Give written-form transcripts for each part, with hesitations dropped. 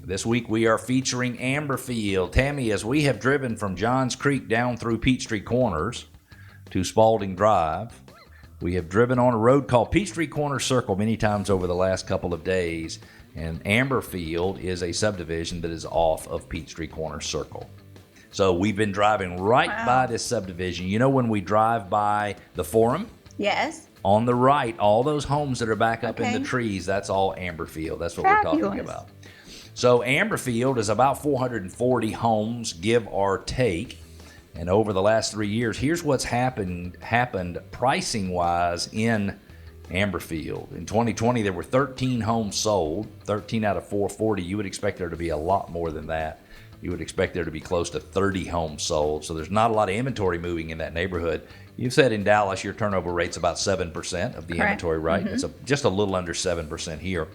This week we are featuring Amberfield. Tammy, as we have driven from Johns Creek down through Peachtree Corners to Spalding Drive, we have driven on a road called Peachtree Corners Circle many times over the last couple of days, and Amberfield is a subdivision that is off of Peachtree Corners Circle. So we've been driving right by this subdivision. You know when we drive by the Forum? Yes. On the right, all those homes that are back up in the trees, that's all Amberfield. That's what we're talking about. So Amberfield is about 440 homes, give or take. And over the last 3 years, here's what's happened pricing-wise in Amberfield. In 2020, there were 13 homes sold, 13 out of 440. You would expect there to be a lot more than that. You would expect there to be close to 30 homes sold. So there's not a lot of inventory moving in that neighborhood. You've said in Dallas your turnover rate's about 7% of the inventory, right? It's just a little under 7% here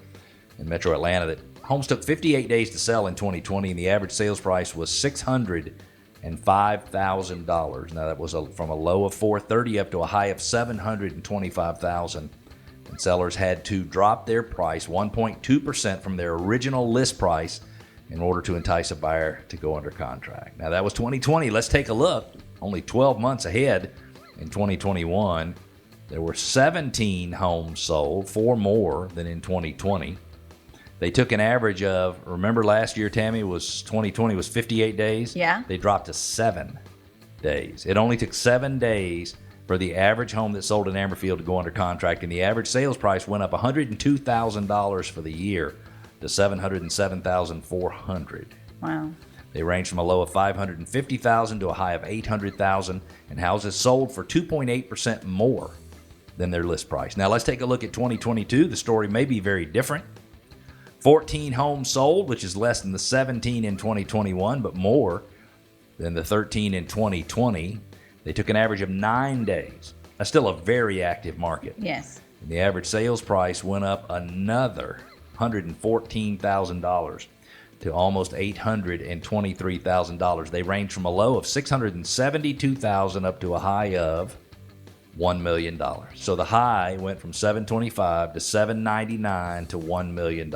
in Metro Atlanta. That homes took 58 days to sell in 2020, and the average sales price was $605,000. Now that was from a low of $430,000 up to a high of $725,000. And sellers had to drop their price 1.2% from their original list price in order to entice a buyer to go under contract. Now that was 2020. Let's take a look. Only 12 months ahead in 2021, there were 17 homes sold, 4 more than in 2020. They took an average of, remember last year, Tammy, 2020 was 58 days? Yeah. They dropped to 7 days. It only took 7 days for the average home that sold in Amberfield to go under contract, and the average sales price went up $102,000 for the year to $707,400. Wow. They range from a low of $550,000 to a high of $800,000, and houses sold for 2.8% more than their list price. Now let's take a look at 2022. The story may be very different. 14 homes sold, which is less than the 17 in 2021, but more than the 13 in 2020. They took an average of 9 days. That's still a very active market. Yes. And the average sales price went up another $114,000 to almost $823,000. They range from a low of $672,000 up to a high of $1 million. So the high went from $725,000 to $799,000 to $1 million.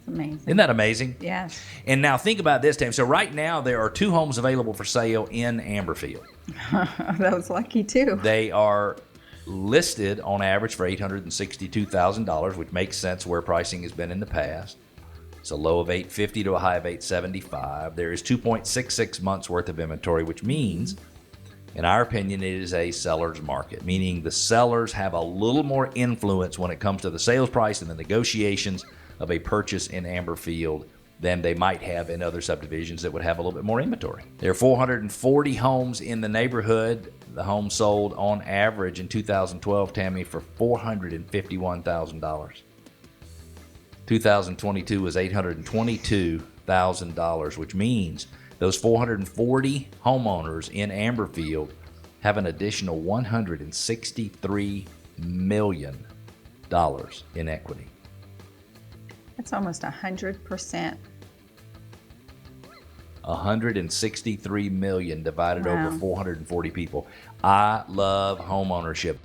Amazing. Isn't that amazing? Yes. And now think about this, Tam. So right now there are 2 homes available for sale in Amberfield. Those lucky too. They are listed on average for $862,000, which makes sense where pricing has been in the past. It's a low of $850,000 to a high of $875,000. There is 2.66 months worth of inventory, which means, in our opinion, it is a seller's market, meaning the sellers have a little more influence when it comes to the sales price and the negotiations of a purchase in Amberfield than they might have in other subdivisions that would have a little bit more inventory. There are 440 homes in the neighborhood. The home sold on average in 2012, Tammy, for $451,000. 2022 was $822,000, which means those 440 homeowners in Amberfield have an additional $163 million in equity. That's almost 100%. $163 million divided over 440 people. I love home ownership.